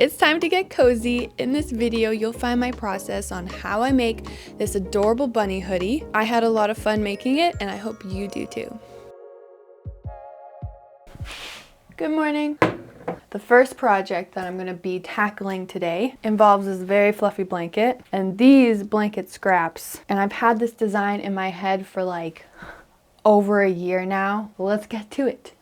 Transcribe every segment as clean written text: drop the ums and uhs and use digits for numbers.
It's time to get cozy. In this video, you'll find my process on how I make this adorable bunny hoodie. I had a lot of fun making it, and I hope you do too. Good morning. The first project that I'm going to be tackling today involves this very fluffy blanket and these blanket scraps. And I've had this design in my head for like over a year now. Let's get to it.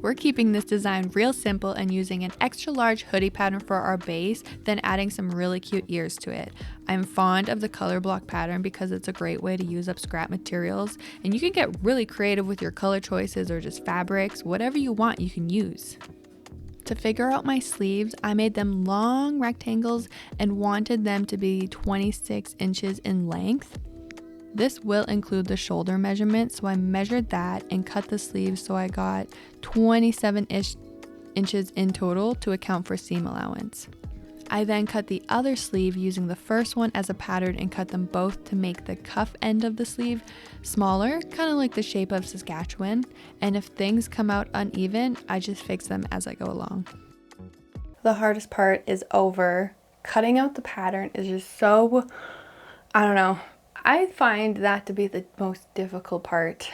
We're keeping this design real simple and using an extra large hoodie pattern for our base, then adding some really cute ears to it. I'm fond of the color block pattern because it's a great way to use up scrap materials, and you can get really creative with your color choices or just fabrics. Whatever you want, you can use. To figure out my sleeves, I made them long rectangles and wanted them to be 26 inches in length. This will include the shoulder measurement, so I measured that and cut the sleeves so I got 27-ish inches in total to account for seam allowance. I then cut the other sleeve using the first one as a pattern and cut them both to make the cuff end of the sleeve smaller, kind of like the shape of Saskatchewan, and if things come out uneven, I just fix them as I go along. The hardest part is over. Cutting out the pattern is just so, I don't know. I find that to be the most difficult part.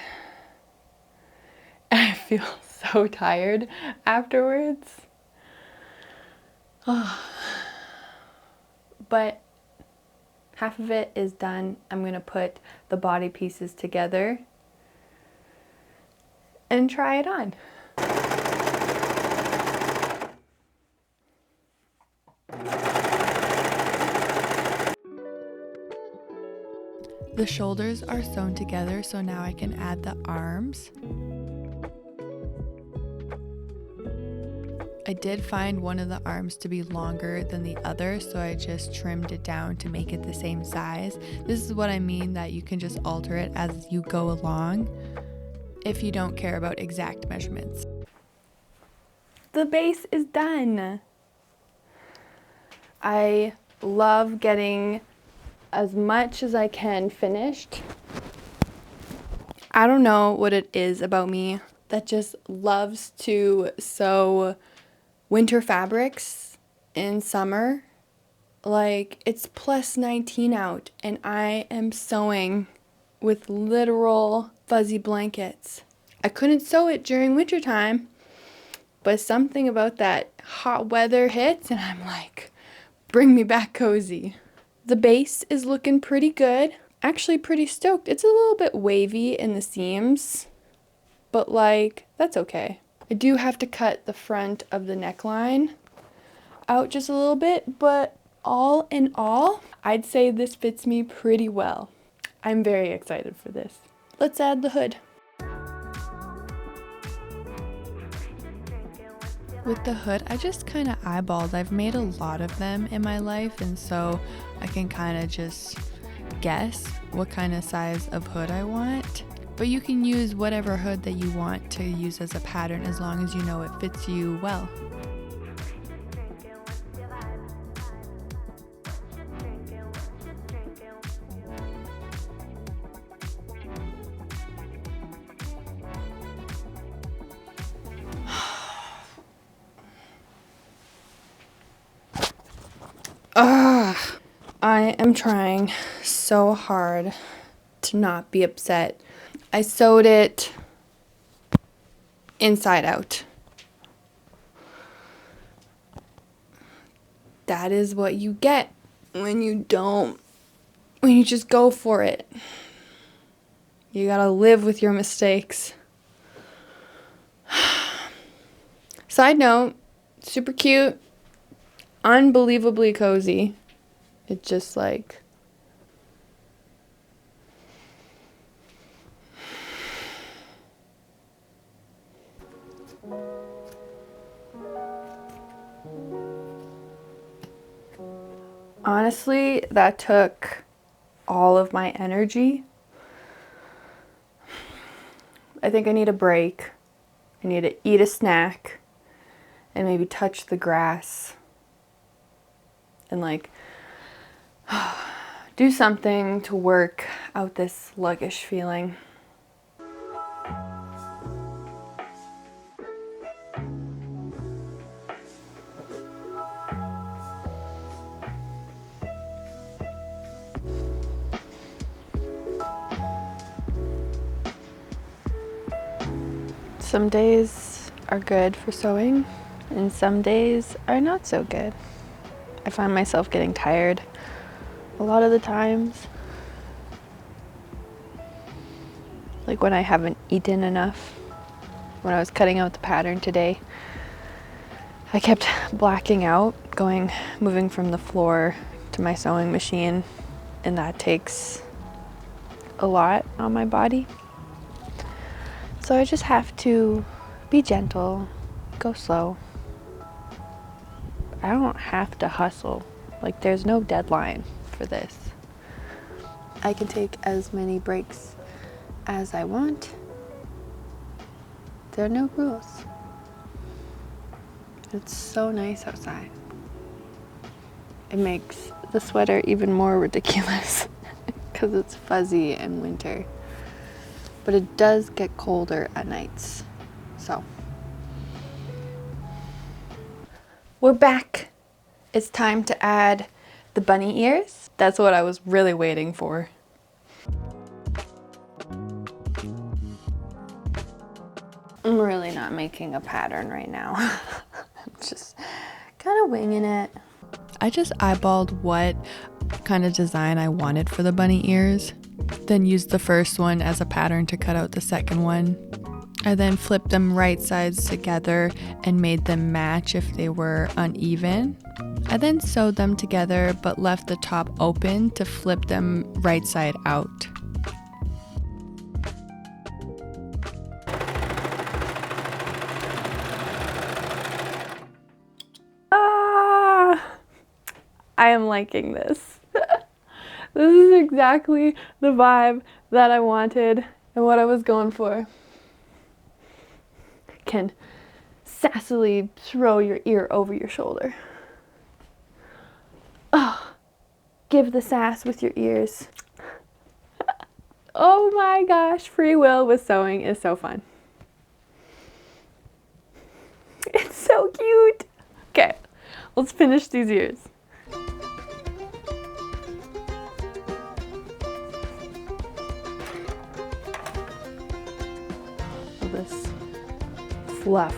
And I feel so tired afterwards. But half of it is done. I'm going to put the body pieces together and try it on. The shoulders are sewn together, so now I can add the arms. I did find one of the arms to be longer than the other, so I just trimmed it down to make it the same size. This is what I mean that you can just alter it as you go along if you don't care about exact measurements. The base is done. I love getting as much as I can finished. I don't know what it is about me that just loves to sew winter fabrics in summer. Like, it's plus 19 out and I am sewing with literal fuzzy blankets. I couldn't sew it during winter time, but something about that hot weather hits and I'm like, bring me back cozy. The base is looking pretty good. Actually pretty stoked. It's a little bit wavy in the seams, but like, that's okay. I do have to cut the front of the neckline out just a little bit, but all in all, I'd say this fits me pretty well. I'm very excited for this. Let's add the hood. With the hood, I just kind of eyeballed. I've made a lot of them in my life, and so I can kind of just guess what kind of size of hood I want. But you can use whatever hood that you want to use as a pattern as long as you know it fits you well. I am trying so hard to not be upset. I sewed it inside out. That is what you get when you just go for it. You gotta live with your mistakes. Side note, super cute, unbelievably cozy. It's just like, honestly, that took all of my energy. I think I need a break. I need to eat a snack and maybe touch the grass and like do something to work out this sluggish feeling. Some days are good for sewing and some days are not so good. I find myself getting tired a lot of the times. Like when I haven't eaten enough. When I was cutting out the pattern today, I kept blacking out, moving from the floor to my sewing machine, and that takes a lot on my body. So I just have to be gentle, go slow. I don't have to hustle. Like, there's no deadline for this. I can take as many breaks as I want. There are no rules. It's so nice outside. It makes the sweater even more ridiculous because it's fuzzy and winter. But it does get colder at nights. So we're back. It's time to add the bunny ears. That's what I was really waiting for. I'm really not making a pattern right now. I'm just kind of winging it. I just eyeballed what kind of design I wanted for the bunny ears, then used the first one as a pattern to cut out the second one. I then flipped them right sides together and made them match if they were uneven. I then sewed them together but left the top open to flip them right side out. I am liking this. This is exactly the vibe that I wanted and what I was going for. Can sassily throw your ear over your shoulder. Oh, give the sass with your ears. Oh my gosh, free will with sewing is so fun. It's so cute. Okay, let's finish these ears. This fluff.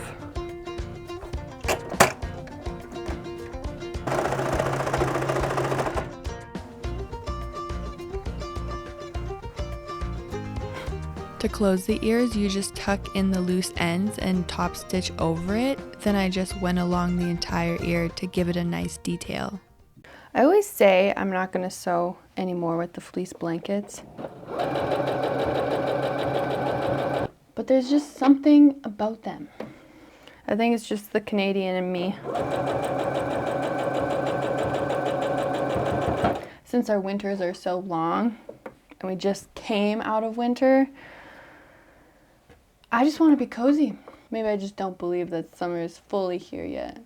To close the ears, you just tuck in the loose ends and top stitch over it. Then I just went along the entire ear to give it a nice detail. I always say I'm not going to sew anymore with the fleece blankets. But there's just something about them. I think it's just the Canadian in me. Since our winters are so long, and we just came out of winter, I just want to be cozy. Maybe I just don't believe that summer is fully here yet.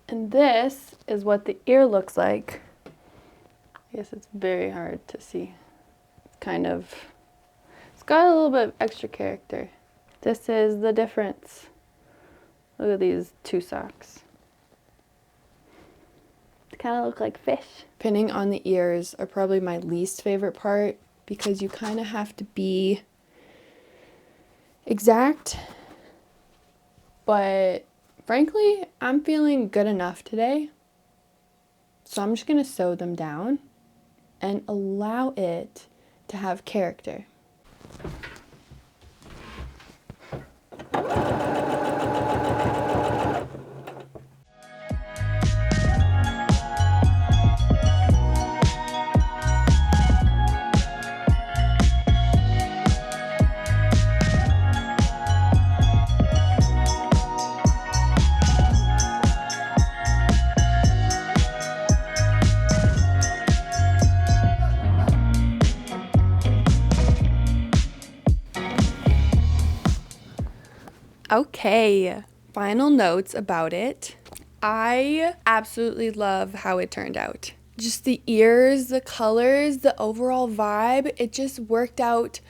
And this is what the ear looks like. I guess it's very hard to see. It's got a little bit of extra character. This is the difference. Look at these two socks. They kind of look like fish. Pinning on the ears are probably my least favorite part because you kind of have to be exact. But frankly, I'm feeling good enough today. So I'm just going to sew them down and allow it to have character. Okay, final notes about it. I absolutely love how it turned out. Just the ears, the colors, the overall vibe, it just worked out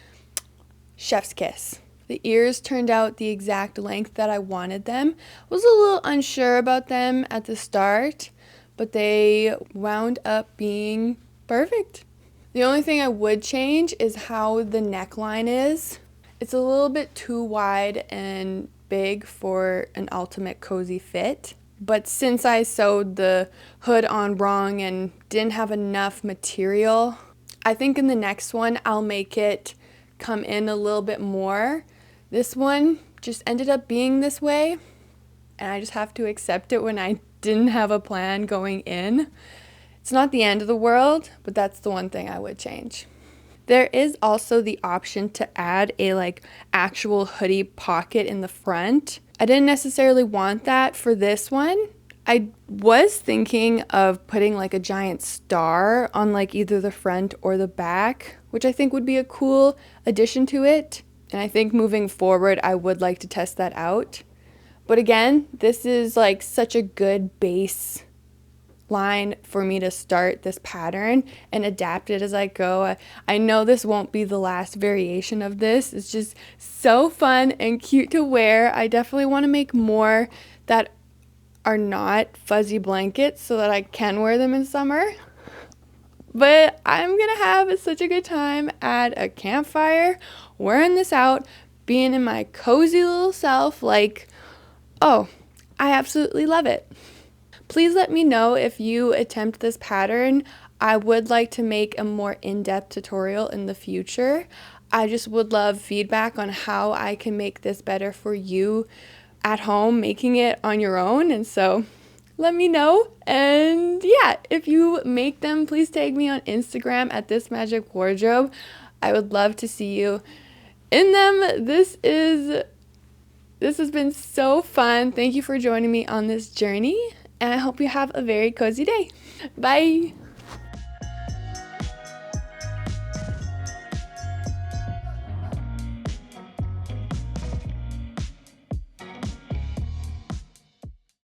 chef's kiss. The ears turned out the exact length that I wanted them. Was a little unsure about them at the start, but they wound up being perfect. The only thing I would change is how the neckline is. It's a little bit too wide and big for an ultimate cozy fit. But since I sewed the hood on wrong and didn't have enough material, I think in the next one I'll make it come in a little bit more. This one just ended up being this way, and I just have to accept it when I didn't have a plan going in. It's not the end of the world, but that's the one thing I would change. There is also the option to add a actual hoodie pocket in the front. I didn't necessarily want that for this one. I was thinking of putting a giant star on either the front or the back, which I think would be a cool addition to it. And I think moving forward, I would like to test that out. But again, this is such a good base line for me to start this pattern and adapt it as I go. I know this won't be the last variation of this. It's just so fun and cute to wear. I definitely want to make more that are not fuzzy blankets so that I can wear them in summer. But I'm gonna have such a good time at a campfire wearing this out, being in my cozy little self. Oh, I absolutely love it. Please let me know if you attempt this pattern. I would like to make a more in-depth tutorial in the future. I just would love feedback on how I can make this better for you at home, making it on your own. And so let me know. And yeah, if you make them, please tag me on Instagram at This Magic Wardrobe. I would love to see you in them. This has been so fun. Thank you for joining me on this journey, and I hope you have a very cozy day. Bye.